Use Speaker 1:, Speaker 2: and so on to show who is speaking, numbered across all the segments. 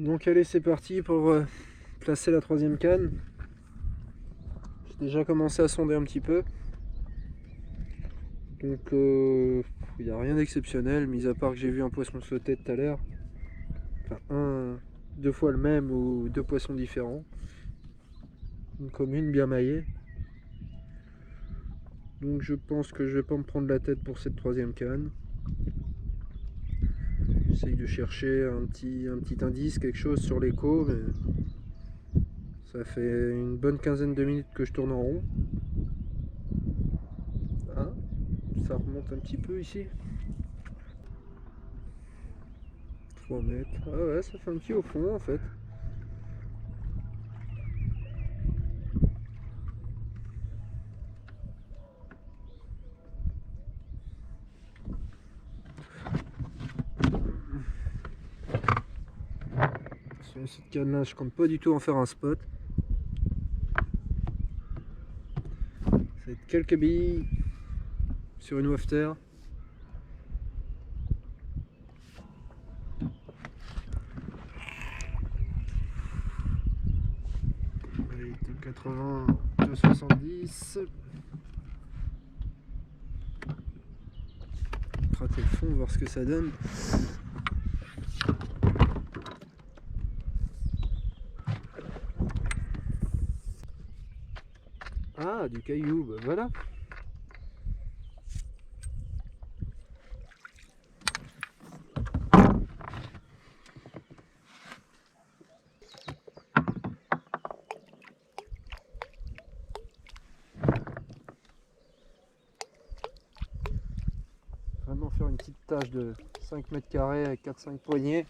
Speaker 1: Donc allez, c'est parti pour placer la troisième canne. J'ai déjà commencé à sonder un petit peu. Donc il n'y a rien d'exceptionnel, mis à part que j'ai vu un poisson sauter tout à l'heure. Enfin, deux fois le même ou deux poissons différents. Une commune bien maillée. Donc je pense que je vais pas me prendre la tête pour cette troisième canne. J'essaye de chercher un petit indice, quelque chose sur l'écho, mais ça fait une bonne quinzaine de minutes que je tourne en rond. Ah, ça remonte un petit peu ici. 3 mètres. Ah ouais, ça fait un petit au fond en fait. Sur cette canne là, je compte pas du tout en faire un spot. Ça va être quelques billes sur une wafter. Allez, 2,80, 2,70. Gratter le fond, voir ce que ça donne. Ah, du caillou, bah voilà. Vraiment faire une petite tâche de 5 mètres carrés avec 4-5 poignées.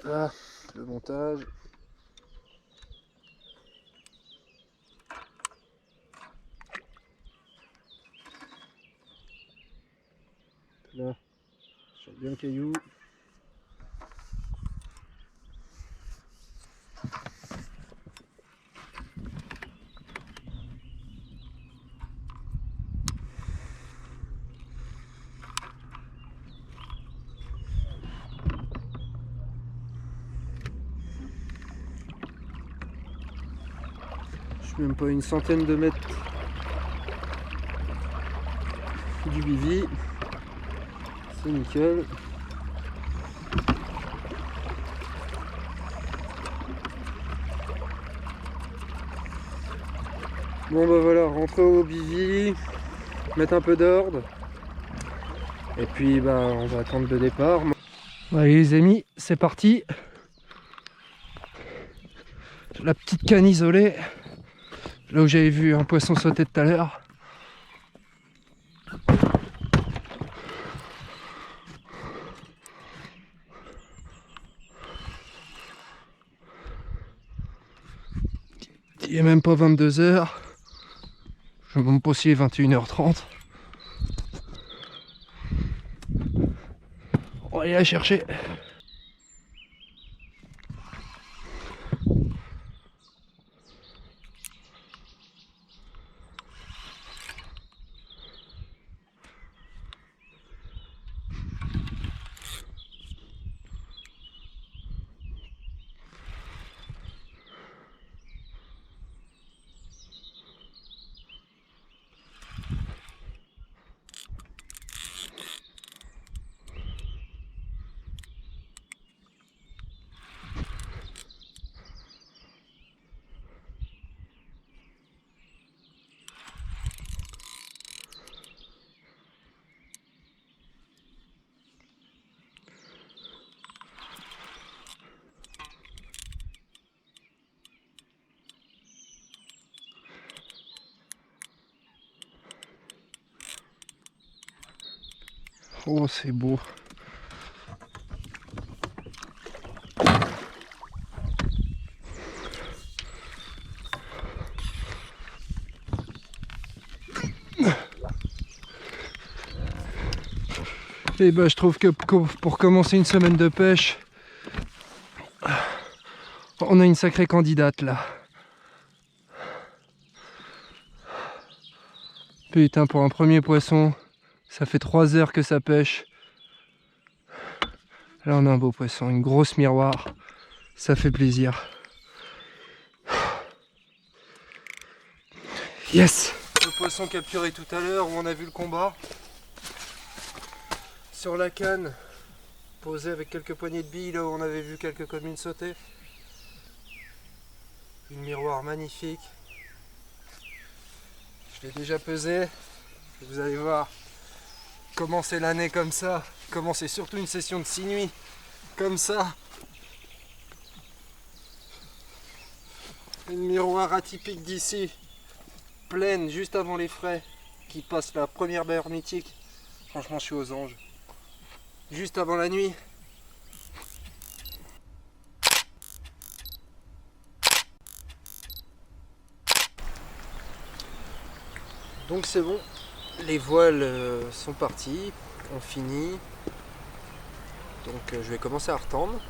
Speaker 1: Là, le montage. Là, sur bien le caillou. Je suis même pas à une centaine de mètres du bivy. C'est nickel. Bon bah voilà, rentrer au bivy, mettre un peu d'ordre. Et puis bah on va attendre le départ. Allez les amis, c'est parti. La petite canne isolée, là où j'avais vu un poisson sauter tout à l'heure. Il est même pas 22 h. Je me demande pas s'il est 21 h 30. On va aller la chercher. Oh, c'est beau. Et bah je trouve que pour commencer une semaine de pêche, on a une sacrée candidate là. Putain, pour un premier poisson, Ça fait 3 heures que ça pêche. Là on a un beau poisson, une grosse miroir. Ça fait plaisir. Yes! Le poisson capturé tout à l'heure où on a vu le combat. Sur la canne, posé avec quelques poignées de billes là où on avait vu quelques communes sauter. Une miroir magnifique. Je l'ai déjà pesé. Vous allez voir. Commencer l'année comme ça. Commencer surtout une session de 6 nuits comme ça. Une miroir atypique d'ici. Pleine juste avant les frais. Qui passe la première barre mythique. Franchement je suis aux anges. Juste avant la nuit. Donc c'est bon, les voiles sont parties, on finit. Donc je vais commencer à retendre,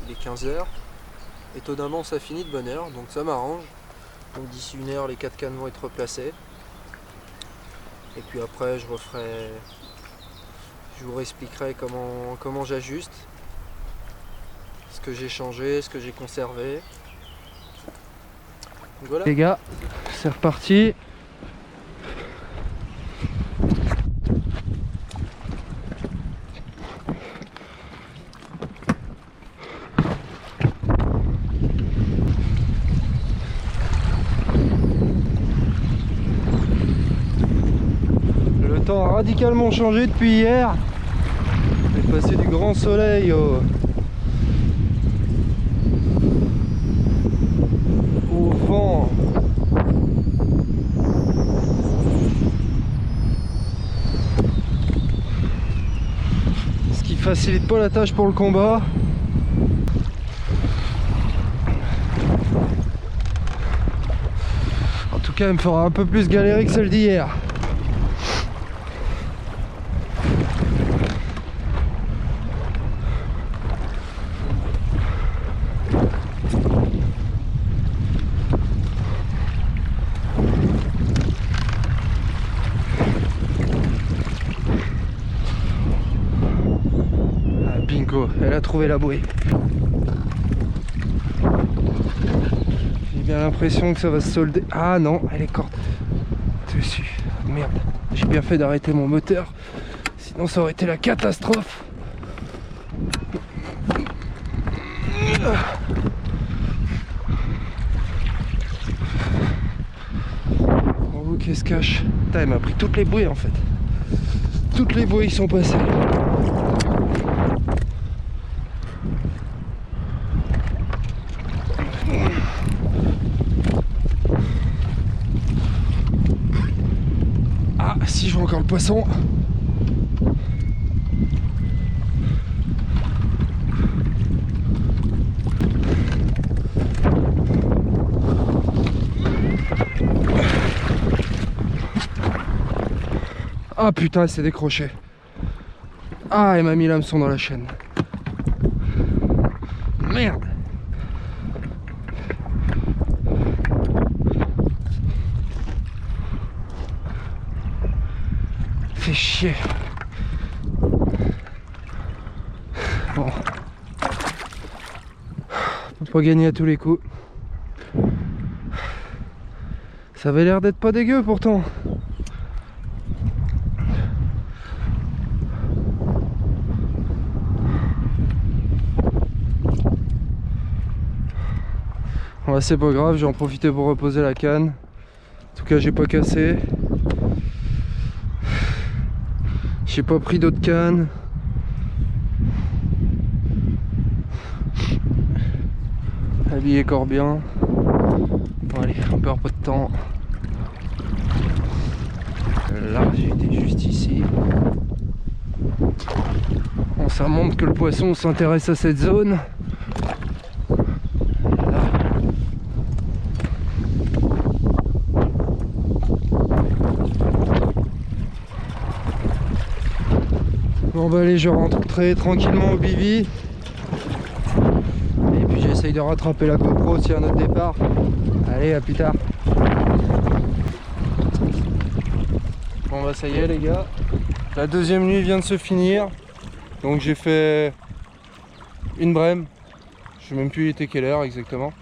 Speaker 1: il est 15 h. Étonnamment ça finit de bonne heure, donc ça m'arrange. Donc d'ici 1 heure les 4 cannes vont être replacées. Et puis après je vous réexpliquerai comment j'ajuste. Ce que j'ai changé, ce que j'ai conservé. Donc voilà. Les gars, c'est reparti. Le temps a radicalement changé depuis hier. On est passé du grand soleil au vent. Ce qui facilite pas la tâche pour le combat. En tout cas, il me fera un peu plus galérer que celle d'hier. Bingo, elle a trouvé la bouée. J'ai bien l'impression que ça va se solder. Ah non, elle est corde dessus. Merde, j'ai bien fait d'arrêter mon moteur. Sinon ça aurait été la catastrophe. En vous qu'est-ce se cache. Putain, elle m'a pris toutes les bouées en fait. Toutes les bouées sont passées. Ah, si je vois encore le poisson. Ah putain, elle s'est décrochée. Ah, elle m'a mis l'hameçon dans la chaîne. Merde. Fait chier. Bon. On peut pas gagner à tous les coups. Ça avait l'air d'être pas dégueu pourtant. Ouais, c'est pas grave, j'ai en profité pour reposer la canne. En tout cas, j'ai pas cassé. J'ai pas pris d'autres cannes. Habillé corps bien. Bon, allez, on perd pas de temps. Là, j'étais juste ici. Bon, ça montre que le poisson s'intéresse à cette zone. Bon bah allez, je rentrerai tranquillement au bivy. Et puis j'essaye de rattraper la GoPro s'il y a un autre départ. Allez, à plus tard. Bon bah ça y est les gars, La deuxième nuit vient de se finir. Donc j'ai fait une brème. Je sais même plus il était quelle heure exactement.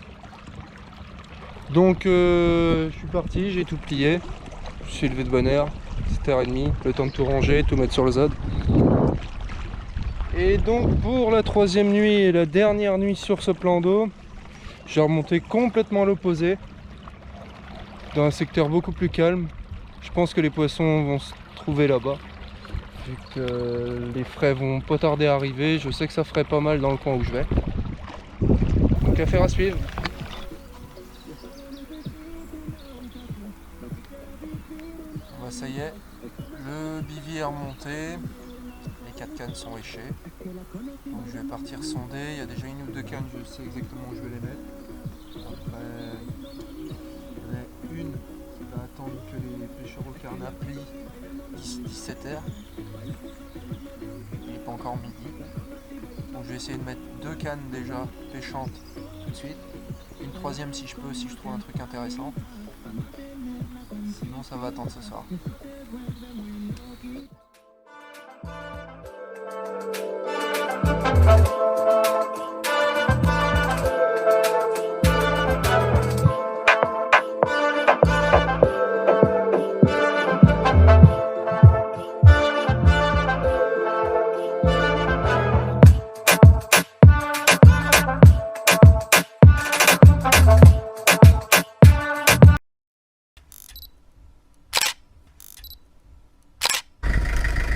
Speaker 1: Donc je suis parti, j'ai tout plié. Je suis levé de bonne heure, 7h30, le temps de tout ranger, tout mettre sur le ZOD. Et donc pour la troisième nuit et la dernière nuit sur ce plan d'eau, j'ai remonté complètement à l'opposé, dans un secteur beaucoup plus calme. Je pense que les poissons vont se trouver là-bas, vu que les frais vont pas tarder à arriver. Je sais que ça ferait pas mal dans le coin où je vais. Donc affaire à suivre. Bah, ça y est, le bivy est remonté. Les 4 cannes sont échées. Donc je vais partir sonder. Il y a déjà une ou deux cannes, je sais exactement où je vais les mettre. Après, il y en a une qui va attendre que les pêcheurs au carnat plient d'ici 17h. Il n'est pas encore midi. Donc je vais essayer de mettre 2 cannes déjà pêchantes tout de suite. Une troisième si je peux, si je trouve un truc intéressant. Sinon ça va attendre ce soir.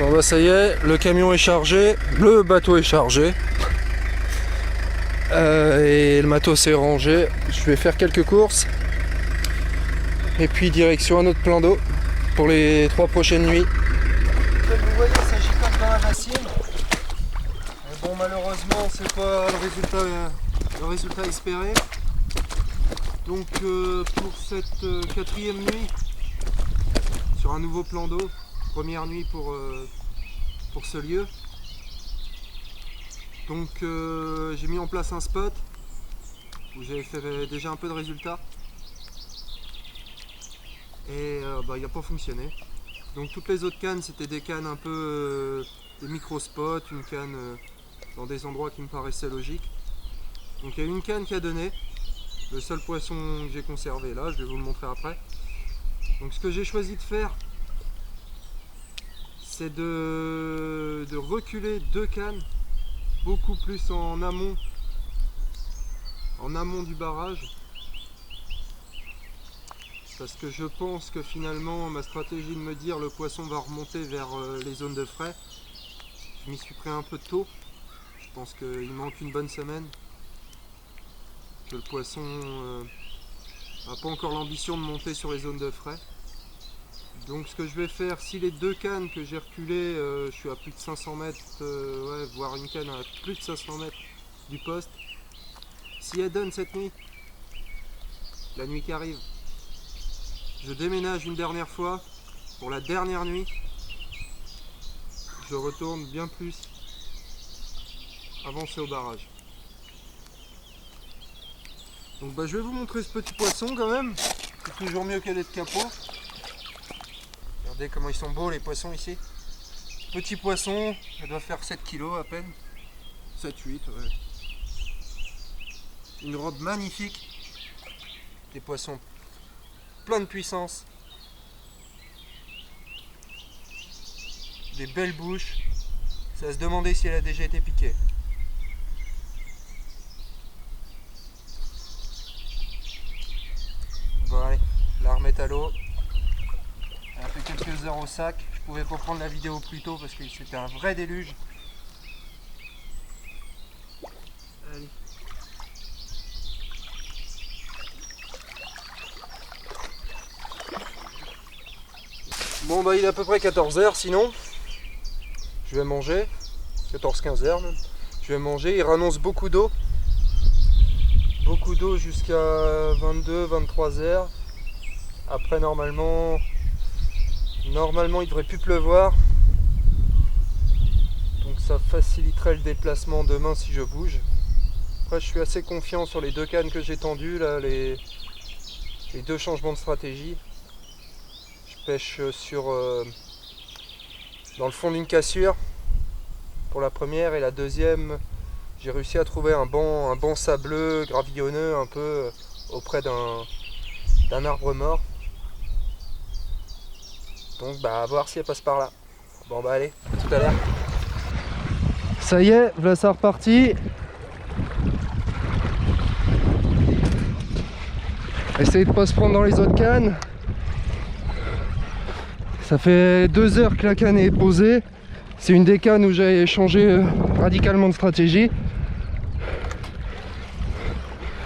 Speaker 1: Bon bah ça y est, le camion est chargé, le bateau est chargé et le matos est rangé. Je vais faire quelques courses et puis direction un autre plan d'eau pour les 3 prochaines nuits. Comme vous voyez, ça gigote dans la bassine. Mais bon, malheureusement c'est pas le résultat espéré. Donc pour cette 4e nuit sur un nouveau plan d'eau, première nuit pour ce lieu. Donc j'ai mis en place un spot où j'avais fait déjà un peu de résultats et il n'a pas fonctionné. Donc toutes les autres cannes c'était des cannes un peu des micro spots, une canne dans des endroits qui me paraissaient logiques. Donc il y a une canne qui a donné, le seul poisson que j'ai conservé là, je vais vous le montrer après. Donc ce que j'ai choisi de faire, c'est de reculer 2 cannes beaucoup plus en amont du barrage, parce que je pense que finalement ma stratégie de me dire le poisson va remonter vers les zones de frais, je m'y suis pris un peu tôt. Je pense qu'il manque une bonne semaine, que le poisson n'a pas encore l'ambition de monter sur les zones de frais. Donc ce que je vais faire, si les 2 cannes que j'ai reculées, je suis à plus de 500 mètres, ouais, voire une canne à plus de 500 mètres du poste, si elle donne cette nuit, la nuit qui arrive, je déménage une dernière fois, pour la dernière nuit, je retourne bien plus avancé au barrage. Donc je vais vous montrer ce petit poisson quand même, c'est toujours mieux qu'elle est de capot. Regardez comment ils sont beaux les poissons ici. Petit poisson, elle doit faire 7 kg à peine. 7-8, ouais. Une robe magnifique. Des poissons plein de puissance. Des belles bouches. Ça se demandait si elle a déjà été piquée. Bon allez, la remettre à l'eau. Elle a fait quelques heures au sac. Je pouvais pas prendre la vidéo plus tôt parce que c'était un vrai déluge. Allez. Bon il est à peu près 14h sinon. Je vais manger. 14-15 heures même. Je vais manger. Il rannonce beaucoup d'eau. Beaucoup d'eau jusqu'à 22-23 heures. Après normalement il devrait plus pleuvoir. Donc ça faciliterait le déplacement demain si je bouge. Après je suis assez confiant sur les 2 cannes que j'ai tendues là, les 2 changements de stratégie. Je pêche sur dans le fond d'une cassure pour la première, et la deuxième, j'ai réussi à trouver un banc sableux, gravillonneux, un peu auprès d'un arbre mort. Donc bah à voir si elle passe par là. Bon bah allez, à tout à l'heure. Ça y est, voilà, ça reparti. Essayez de pas se prendre dans les autres cannes. Ça fait 2 heures que la canne est posée. C'est une des cannes où j'ai changé radicalement de stratégie.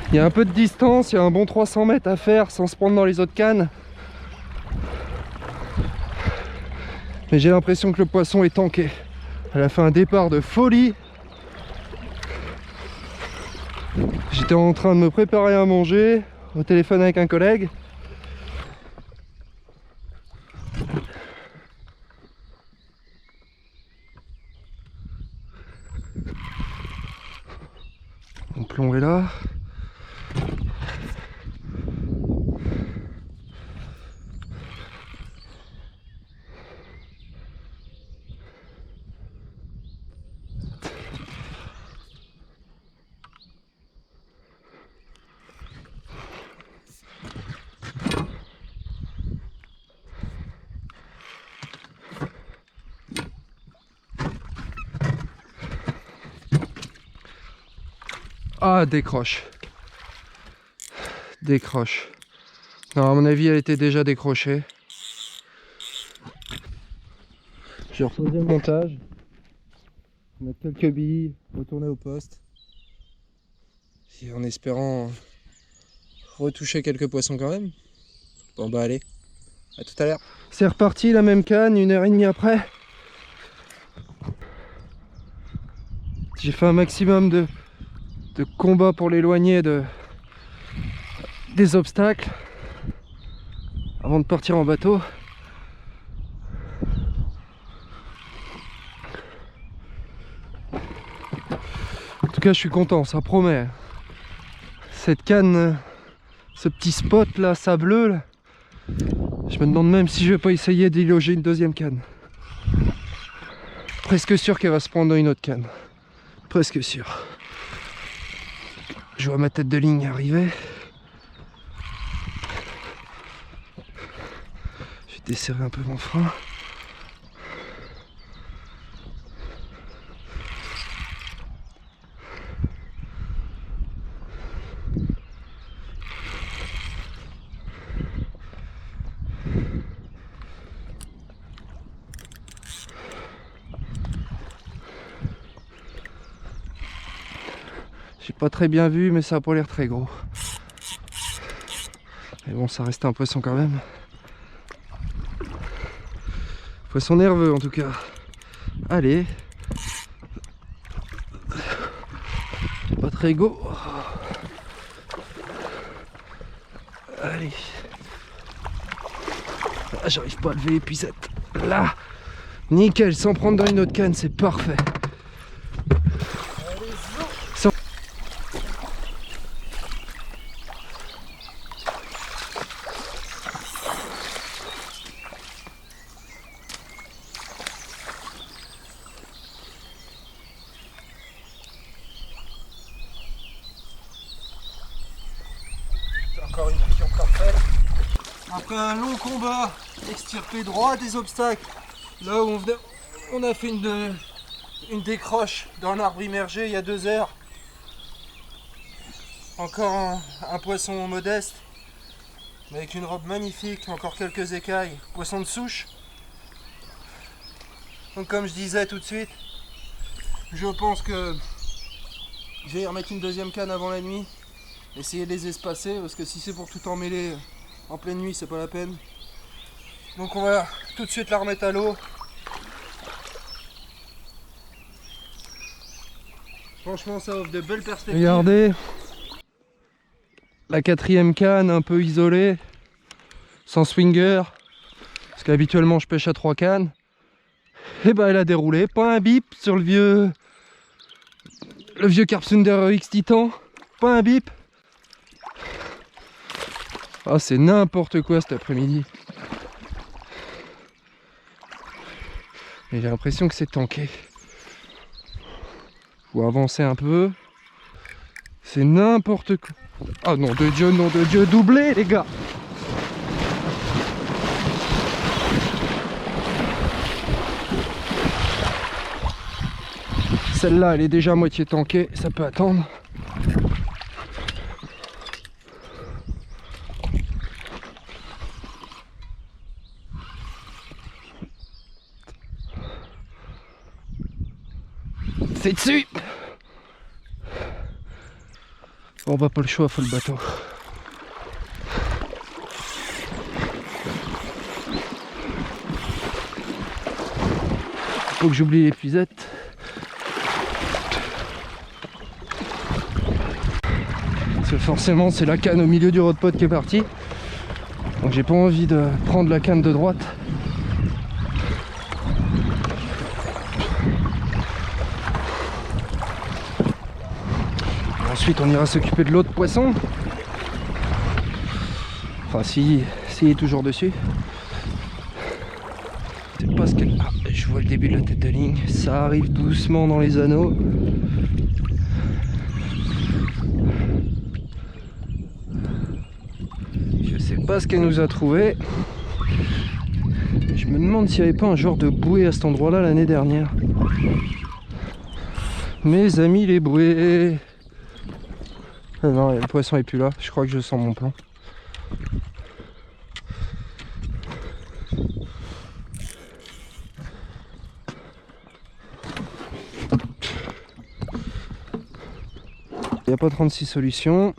Speaker 1: Il y a un peu de distance, il y a un bon 300 mètres à faire sans se prendre dans les autres cannes. Mais j'ai l'impression que le poisson est tanké. Elle a fait un départ de folie. J'étais en train de me préparer à manger, au téléphone avec un collègue. Mon plomb est là. Ah, décroche. Décroche. Non, à mon avis, elle était déjà décrochée. Je refais le montage. Mettre quelques billes, retourner au poste. Et en espérant retoucher quelques poissons quand même. Bon bah allez, à tout à l'heure. C'est reparti, la même canne, 1h30 après. J'ai fait un maximum de combat pour l'éloigner des obstacles avant de partir en bateau. En tout cas, je suis content, ça promet. Cette canne, ce petit spot là, sableux, là, je me demande même si je vais pas essayer d'y loger une deuxième canne. Presque sûr qu'elle va se prendre dans une autre canne. Presque sûr. Je vois ma tête de ligne arriver. Je vais desserrer un peu mon frein. J'ai pas très bien vu, mais ça a pas l'air très gros. Mais bon, ça reste un poisson quand même. Poisson nerveux en tout cas. Allez. Pas très gros. Allez. Ah, j'arrive pas à lever l'épuisette. Là. Nickel, sans prendre dans une autre canne, c'est parfait. Encore une action parfaite. Après un long combat, extirpé droit des obstacles, là où on a fait une décroche dans l'arbre immergé il y a 2 heures. Encore un poisson modeste, mais avec une robe magnifique, encore quelques écailles, poisson de souche. Donc comme je disais tout de suite, je pense que je vais y remettre une deuxième canne avant la nuit. Essayer de les espacer, parce que si c'est pour tout emmêler en pleine nuit, c'est pas la peine. Donc on va tout de suite la remettre à l'eau. Franchement, ça offre de belles perspectives. Regardez, la 4e canne un peu isolée, sans swinger, parce qu'habituellement je pêche à 3 cannes. Et bah elle a déroulé, pas un bip sur le vieux Carpsunder X Titan, pas un bip. Ah, c'est n'importe quoi cet après-midi.
Speaker 2: Et j'ai l'impression que c'est tanké. Faut avancer un peu. C'est n'importe quoi. Ah non de Dieu, doublé les gars. Celle-là, elle est déjà à moitié tankée, ça peut attendre. C'est dessus. On va pas le choix, faut le bateau. Faut que j'oublie l'épuisette. Parce que forcément c'est la canne au milieu du road pod qui est partie. Donc j'ai pas envie de prendre la canne de droite. Ensuite on ira s'occuper de l'autre poisson. Enfin s'il est toujours dessus. C'est pas ce qu'elle... Ah, je vois le début de la tête de ligne. Ça arrive doucement dans les anneaux. Je sais pas ce qu'elle nous a trouvé. Je me demande s'il n'y avait pas un genre de bouée à cet endroit là l'année dernière. Mes amis les bouées. Ah non, le poisson est plus là, je crois que je sens mon plan. Il n'y a pas 36 solutions.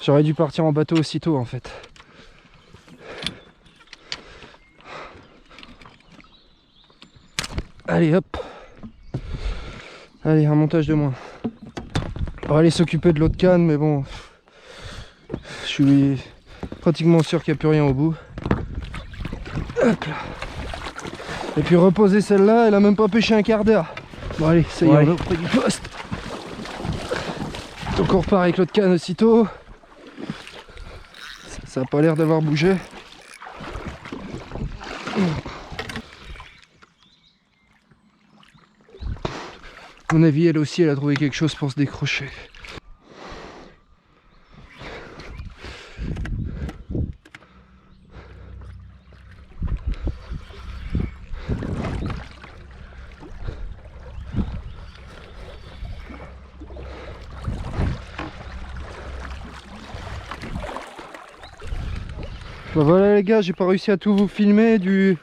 Speaker 2: J'aurais dû partir en bateau aussitôt en fait. Allez hop. Allez, un montage de moins. On va aller s'occuper de l'autre canne, mais bon, je suis pratiquement sûr qu'il n'y a plus rien au bout. Hop là. Et puis reposer celle-là, elle a même pas pêché un quart d'heure. Bon allez, ça y est, on est auprès du poste. Donc on repart avec l'autre canne aussitôt. Ça n'a pas l'air d'avoir bougé. À mon avis, elle aussi, elle a trouvé quelque chose pour se décrocher. Bah voilà les gars, j'ai pas réussi à tout vous filmer de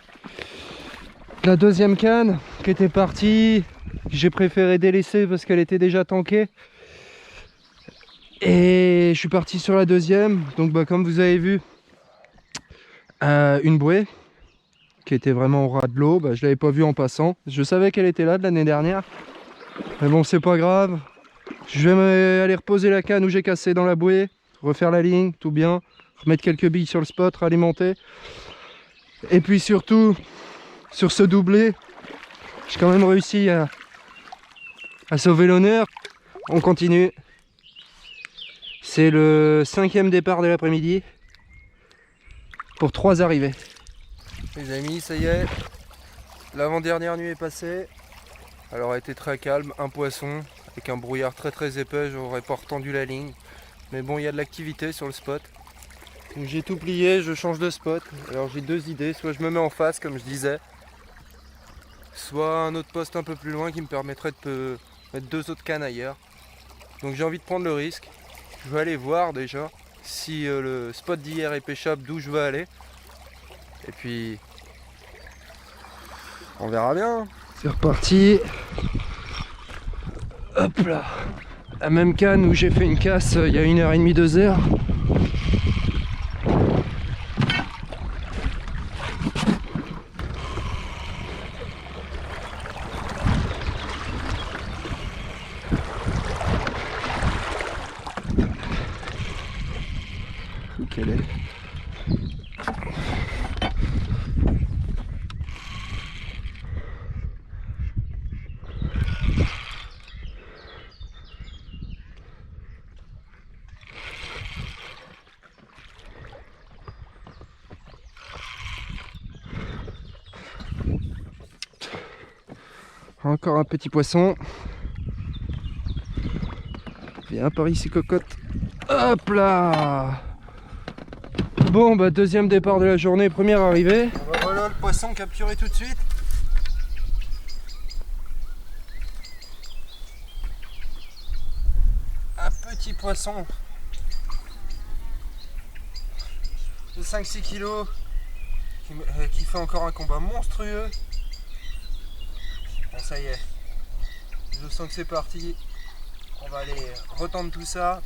Speaker 2: la deuxième canne qui était partie. J'ai préféré délaisser parce qu'elle était déjà tankée. Et je suis parti sur la deuxième. Donc bah, comme vous avez vu, une bouée qui était vraiment au ras de l'eau. Bah, je l'avais pas vue en passant. Je savais qu'elle était là de l'année dernière. Mais bon, c'est pas grave. Je vais aller reposer la canne où j'ai cassé dans la bouée. Refaire la ligne, tout bien. Remettre quelques billes sur le spot, réalimenter. Et puis surtout, sur ce doublé, j'ai quand même réussi à sauver l'honneur. On continue. C'est le 5e départ de l'après-midi pour 3 arrivées. Les amis, ça y est, l'avant-dernière nuit est passée. Alors elle a été très calme, un poisson avec un brouillard très épais, j'aurais pas retendu la ligne. Mais bon, il y a de l'activité sur le spot. Donc j'ai tout plié, je change de spot. Alors j'ai deux idées, soit je me mets en face comme je disais, soit un autre poste un peu plus loin qui me permettrait de mettre 2 autres cannes ailleurs. Donc j'ai envie de prendre le risque. Je vais aller voir déjà si le spot d'hier est pêchable d'où je veux aller. Et puis on verra bien. C'est reparti. Hop là. La même canne où j'ai fait une casse il y a 1h30, 2h. Où qu'elle est. Encore un petit poisson. Viens par ici, cocotte. Hop là! Bon, bah deuxième départ de la journée, première arrivée.
Speaker 1: Bah voilà le poisson capturé tout de suite. Un petit poisson de 5-6 kilos qui fait encore un combat monstrueux. Bon, ça y est, je sens que c'est parti. On va aller retendre tout ça.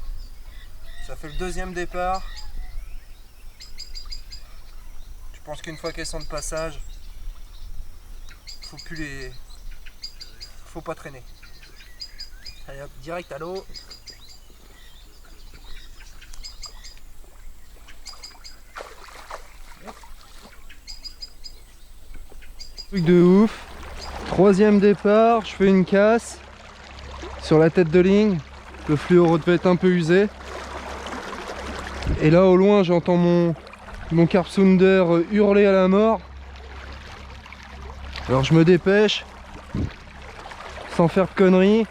Speaker 1: Ça fait le deuxième départ. Je pense qu'une fois qu'elles sont de passage, faut pas traîner. Allez hop, direct à l'eau.
Speaker 2: Truc de ouf. Troisième départ, je fais une casse sur la tête de ligne. Le fluoro devait être un peu usé. Et là au loin j'entends mon carp sounder hurler à la mort. Alors je me dépêche sans faire de conneries.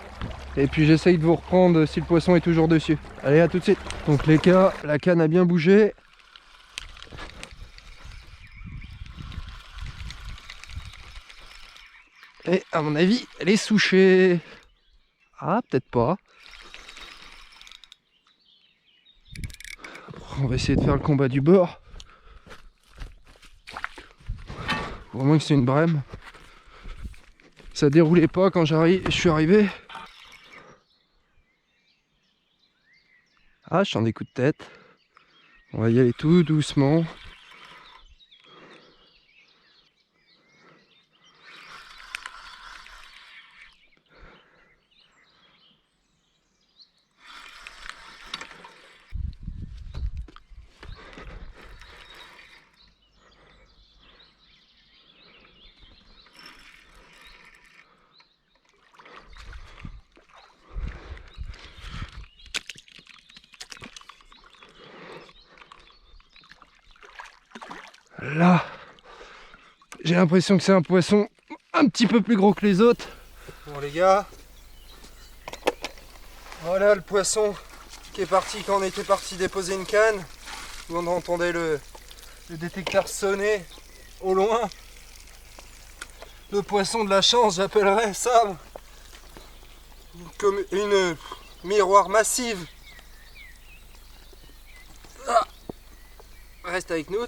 Speaker 2: Et puis j'essaye de vous reprendre si le poisson est toujours dessus. Allez, à tout de suite. Donc les gars, la canne a bien bougé. Et à mon avis, elle est souchée. Ah, peut-être pas. On va essayer de faire le combat du bord. Au moins que c'est une brème. Ça déroulait pas quand je suis arrivé. Ah, je sens des coups de tête. On va y aller tout doucement. Là, j'ai l'impression que c'est un poisson un petit peu plus gros que les autres.
Speaker 1: Bon les gars, voilà le poisson qui est parti quand on était parti déposer une canne. Où on entendait le détecteur sonner au loin. Le poisson de la chance, j'appellerais ça. Comme une miroir massive. Ah. Reste avec nous.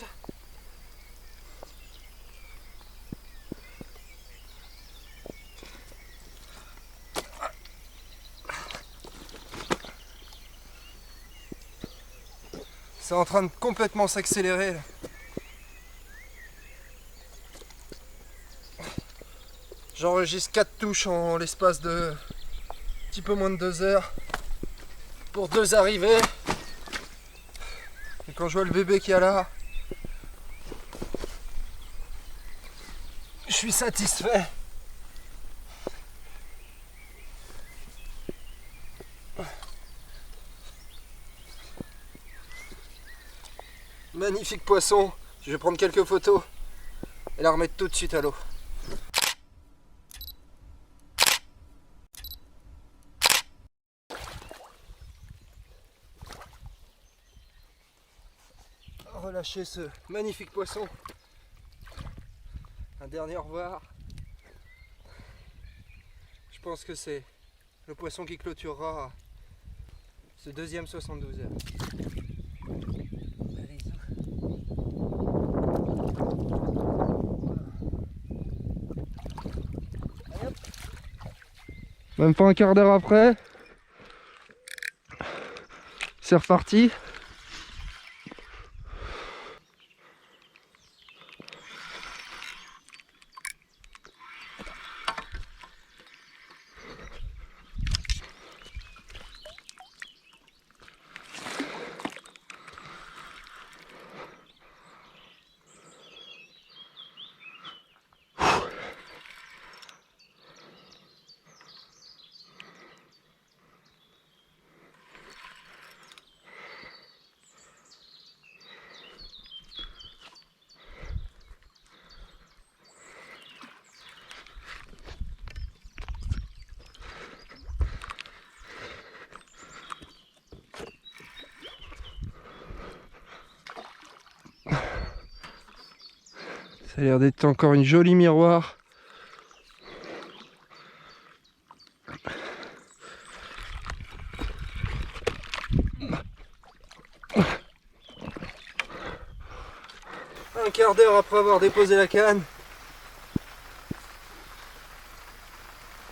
Speaker 1: C'est en train de complètement s'accélérer. J'enregistre 4 touches en l'espace de un petit peu moins de 2 heures pour 2 arrivées. Et quand je vois le bébé qu'il y a là, je suis satisfait. Magnifique poisson. Je vais prendre quelques photos et la remettre tout de suite à l'eau. Relâcher ce magnifique poisson. Un dernier au revoir. Je pense que c'est le poisson qui clôturera ce deuxième 72 heures.
Speaker 2: Même pas un quart d'heure après, c'est reparti. Ça a l'air d'être encore une jolie miroir. Un quart d'heure après avoir déposé la canne.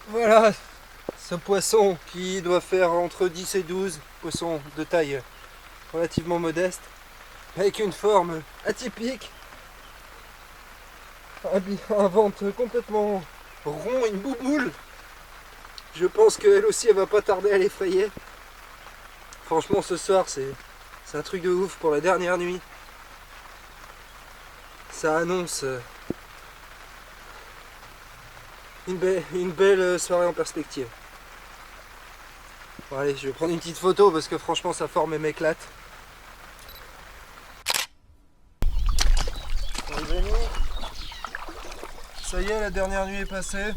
Speaker 2: Voilà ce poisson qui doit faire entre 10 et 12, poisson de taille relativement modeste, avec une forme atypique, un ventre complètement rond, une bouboule. Je pense qu'elle aussi elle va pas tarder à l'effrayer. Franchement ce soir c'est un truc de ouf pour la dernière nuit. Ça annonce une belle soirée en perspective. Bon allez, je vais prendre une petite photo parce que franchement sa forme elle m'éclate. Ça y est, la dernière nuit est passée.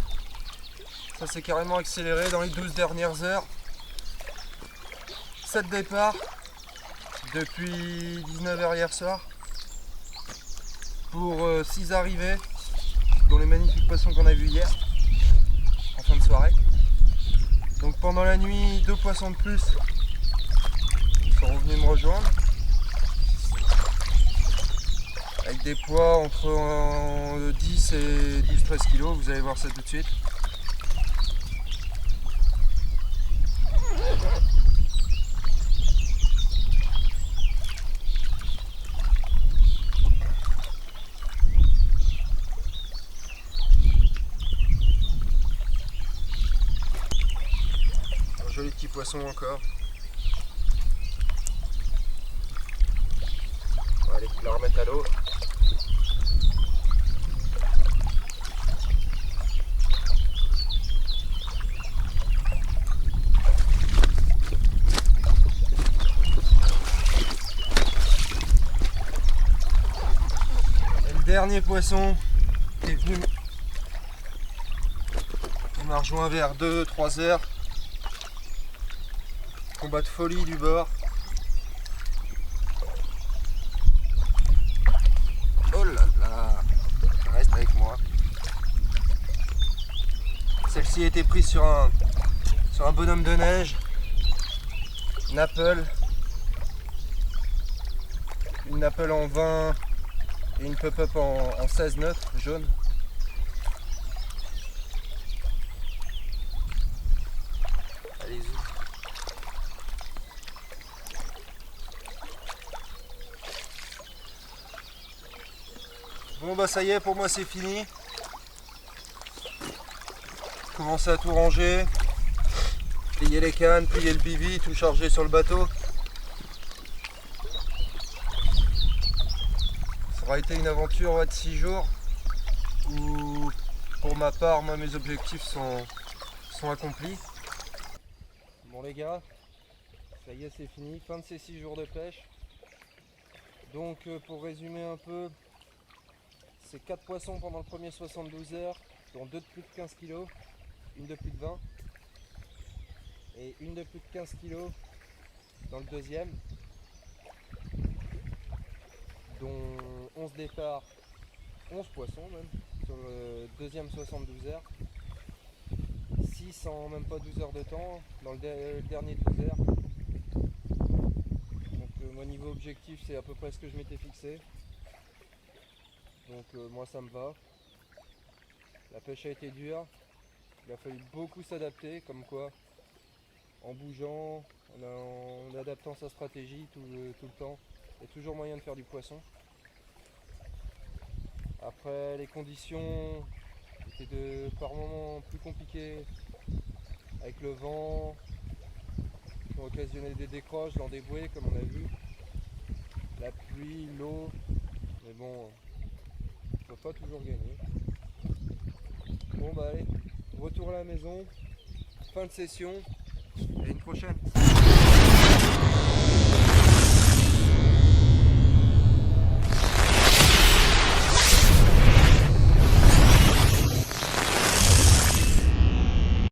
Speaker 2: Ça s'est carrément accéléré dans les 12 dernières heures. 7 départs depuis 19h hier soir. Pour 6 arrivées, dont les magnifiques poissons qu'on a vus hier, en fin de soirée. Donc pendant la nuit, 2 poissons de plus sont revenus me rejoindre. Avec des poids entre 10 et 12-13 kg, vous allez voir ça tout de suite. Un joli petit poisson encore. On va aller la remettre à l'eau. Dernier poisson qui est venu, on m'a rejoint vers 2-3 heures. Combat de folie du bord. Oh là là, reste avec moi. Celle-ci a été prise sur un bonhomme de neige, une Apple en 20 et une pop-up en 16-9 jaune. Allez-y. Bon bah ça y est, pour moi c'est fini. Commencer à tout ranger, plier les cannes, plier le bivy, tout charger sur le bateau. Ça aura été une aventure de 6 jours où pour ma part, moi mes objectifs sont accomplis. Bon les gars, ça y est c'est fini, fin de ces 6 jours de pêche. Donc pour résumer un peu, c'est 4 poissons pendant le premier 72 heures, dont 2 de plus de 15 kg, une de plus de 20 et une de plus de 15 kg dans le deuxième, dont 11 départs, 11 poissons même, sur le deuxième 72 heures, 6 en même pas 12 heures de temps, dans le dernier 12 heures. Donc mon niveau objectif c'est à peu près ce que je m'étais fixé. Donc moi ça me va. La pêche a été dure, il a fallu beaucoup s'adapter, comme quoi en bougeant, en adaptant sa stratégie tout le temps, il y a toujours moyen de faire du poisson. Après les conditions étaient par moments plus compliquées, avec le vent, qui ont occasionné des décroches dans des bouées comme on a vu, la pluie, l'eau, mais bon, on peut pas toujours gagner. Bon bah allez, retour à la maison, fin de session, et à une prochaine.